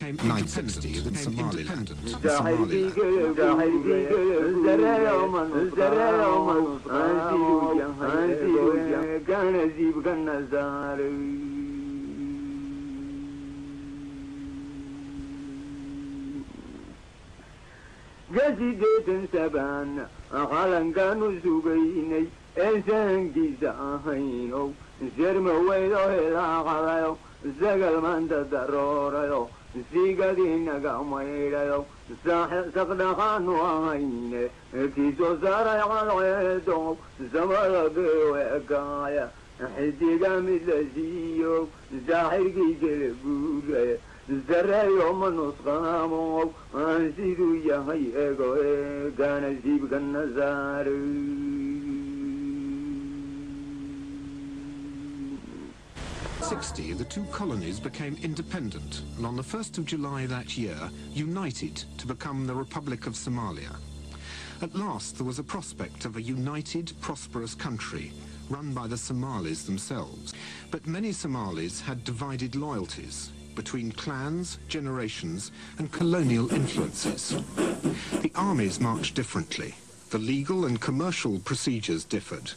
960 in Somaliland. جديدة سبان خلن كانوا سوقيني إنسان جزاهينو زرم ويلو هلا خلايو زقل من تدروريو زيقدين قاميريو سقنا خانو عيني كيسو زاري على زمرق وقايا حدي قامي لزيو زاحر كي جلبوري زرعي من نسخامو انسيدو يا هيغو كان زيب كان زارو 1960, the two colonies became independent and on the 1st of July that year united to become the Republic of Somalia. At last there was a prospect of a united, prosperous country run by the Somalis themselves. But many Somalis had divided loyalties between clans, generations and colonial influences. The armies marched differently. The legal and commercial procedures differed.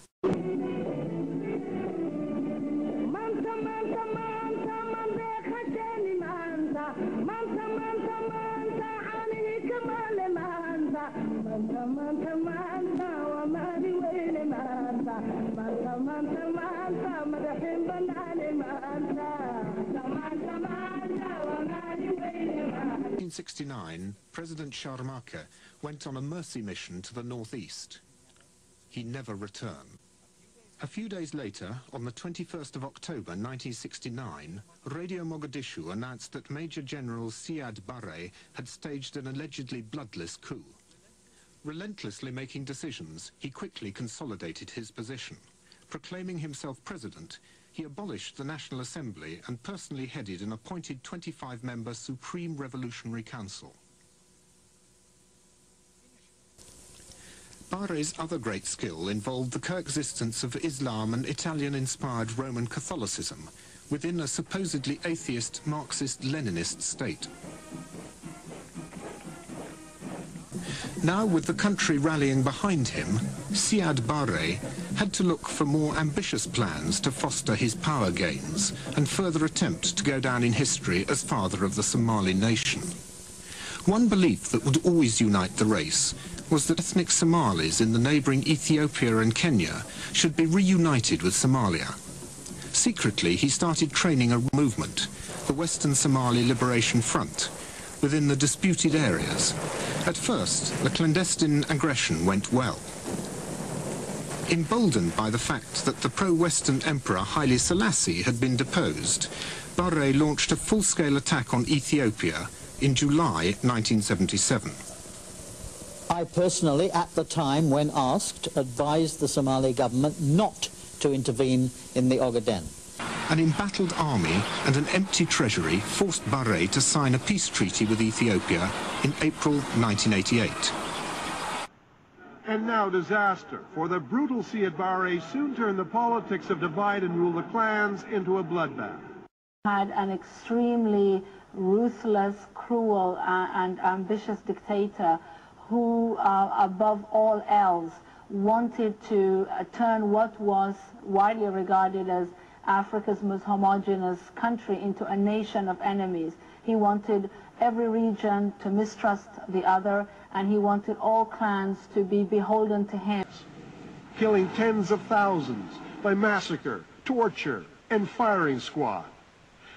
In 1969, President Sharmaka went on a mercy mission to the northeast. He never returned. A few days later, on the 21st of October 1969, Radio Mogadishu announced that Major General Siad Barre had staged an allegedly bloodless coup. Relentlessly making decisions, he quickly consolidated his position. Proclaiming himself president, he abolished the National Assembly and personally headed an appointed 25-member Supreme Revolutionary Council. Barre's other great skill involved the coexistence of Islam and Italian-inspired Roman Catholicism within a supposedly atheist Marxist-Leninist state. Now, with the country rallying behind him, Siad Barre had to look for more ambitious plans to foster his power gains and further attempt to go down in history as father of the Somali nation. One belief that would always unite the race was that ethnic Somalis in the neighbouring Ethiopia and Kenya should be reunited with Somalia. Secretly, he started training a movement, the Western Somali Liberation Front, within the disputed areas. At first, the clandestine aggression went well. Emboldened by the fact that the pro-Western Emperor Haile Selassie had been deposed, Barre launched a full-scale attack on Ethiopia in July 1977. I personally, at the time when asked, advised the Somali government not to intervene in the Ogaden. An embattled army and an empty treasury forced Barre to sign a peace treaty with Ethiopia in April 1988. And now disaster, for the brutal Siad Barre soon turned the politics of divide and rule the clans into a bloodbath. Had an extremely ruthless, cruel and ambitious dictator who, above all else, wanted to turn what was widely regarded as Africa's most homogeneous country into a nation of enemies. He wanted every region to mistrust the other, and he wanted all clans to be beholden to him. Killing tens of thousands by massacre, torture, and firing squad.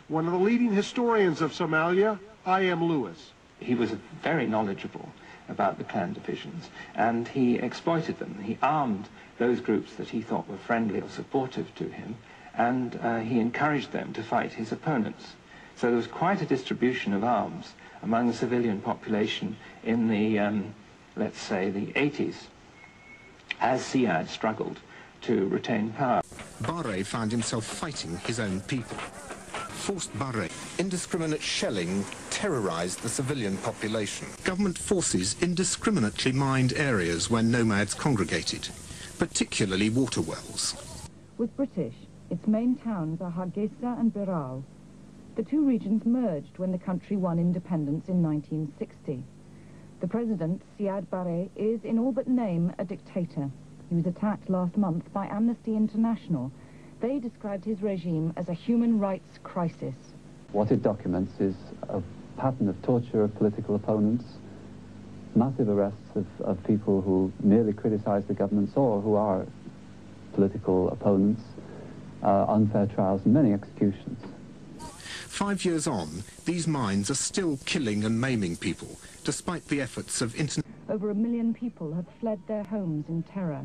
One of the leading historians of Somalia, I.M. Lewis. He was very knowledgeable about the clan divisions, and he exploited them. He armed those groups that he thought were friendly or supportive to him, and he encouraged them to fight his opponents. So there was quite a distribution of arms among the civilian population in the, let's say, the 80s, as Siad struggled to retain power. Barre found himself fighting his own people. Forced Barre, indiscriminate shelling terrorized the civilian population. Government forces indiscriminately mined areas where nomads congregated, particularly water wells. With British, its main towns are Hargeisa and Beral. The two regions merged when the country won independence in 1960. The president, Siad Barre, is in all but name a dictator. He was attacked last month by Amnesty International. They described his regime as a human rights crisis. What it documents is a pattern of torture of political opponents, massive arrests of people who merely criticize the governments or who are political opponents, unfair trials and many executions. 5 years on, these mines are still killing and maiming people, despite the efforts of Over 1 million people have fled their homes in terror.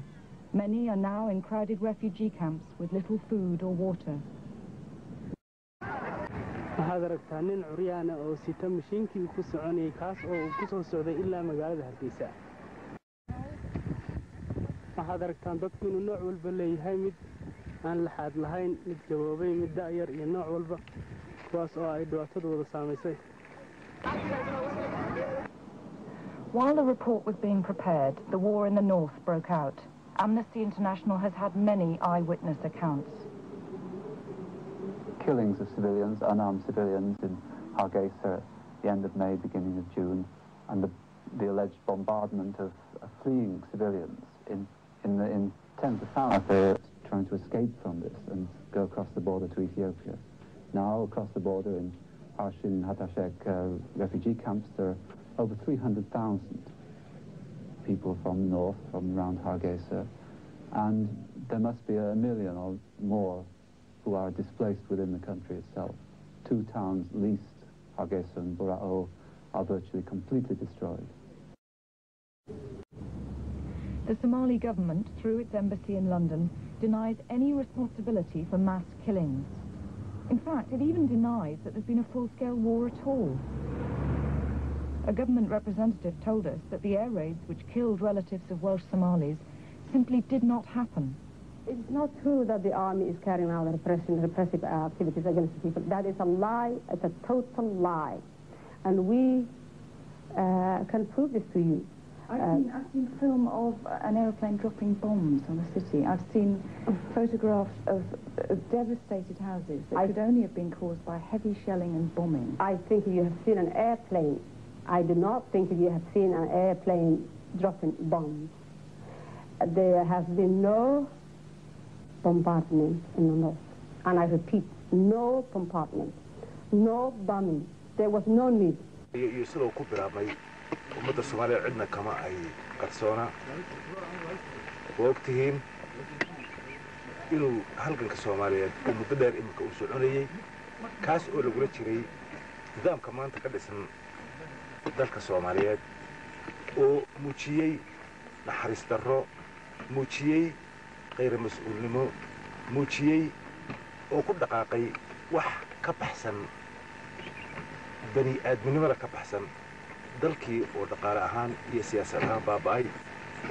Many are now in crowded refugee camps with little food or water. waxaad aragtaa nin curyaana oo sita mashiinkii ku soconayay kaas oo uu ku soo socday ilaa magaalada Hargeysa. waxaad aragtaa dadku inuu nooc walba leeyahay mid aan laxaad lahayn mid gaboobay mid da'yar iyo nooc walba kuwaas oo ay dhibaatadooda saamaysay. While the report was being prepared, the war in the north broke out. Amnesty International has had many eyewitness accounts. Killings of civilians, unarmed civilians in Hargeisa at the end of May, beginning of June, and the alleged bombardment of fleeing civilians in tens of thousands. They're trying to escape from this and go across the border to Ethiopia. Now, across the border in Arshin Hatashek refugee camps, there are over 300,000 people from the north, from around Hargeisa, and there must be 1 million or more who are displaced within the country itself. 2 towns, least Hargeisa and Burao, are virtually completely destroyed. The Somali government, through its embassy in London, denies any responsibility for mass killings. In fact, it even denies that there's been a full-scale war at all. A government representative told us that the air raids which killed relatives of Welsh Somalis simply did not happen. It's not true that the army is carrying out repressive activities against people. That is a lie. It's a total lie. And we can prove this to you. I've seen film of an aeroplane dropping bombs on a city. I've seen photographs of devastated houses that could only have been caused by heavy shelling and bombing. I think you have seen an airplane. I do not think you have seen an airplane dropping bombs. There has been no bombardment in the north. And I repeat, no bombardment, no bombing. There was no need. ummadda Soomaaliya cidna kama ay qarsoona waqtigiin inuu halganka Soomaaliyeed oo muddo dheer imika uu soconayay kaas oo lagu jiray nidaamka maanta ka dhisan dalka Soomaaliyeed oo muujiyay naxariis darro muujiyay qeyr mas'uulnimo muujiyay oo ku dhaqaaqay wax ka baxsan bani aadminimada ka baxsan dalkii oo dhaqaale ahaan iyo siyaasad ahaan baaba'ay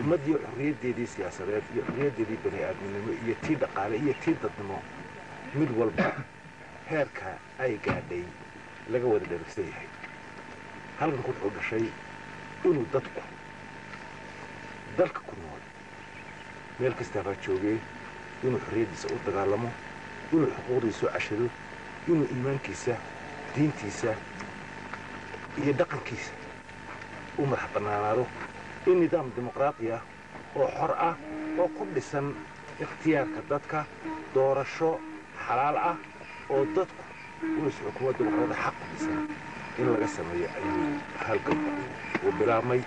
ummadii xorriyaddeedii siyaasadeed iyo xorriyaddeedii bani aadminimo iyo tii dhaqaale iyo tii dadnimo mid walba heerka ay gaadhay laga wada dheregsan yahay halkan wuxuu dhashay inuu dadku dalka ku nool meel kasta ha joogay inuu xorriyaddiisa u dagaalamo inuu xuquuqdiisa u cashado inuu iimaankiisa diintiisa iyo dhaqankiisa u madax bannaanaado in nidaam dimuqraadi ah oo xor ah oo ku dhisan ikhtiyaarka dadka doorasho xalaal ah oo dadku u xukuumadda dimuqraadi xaq u dhisan in laga sameeyo ayuu halkan uu bilaabmay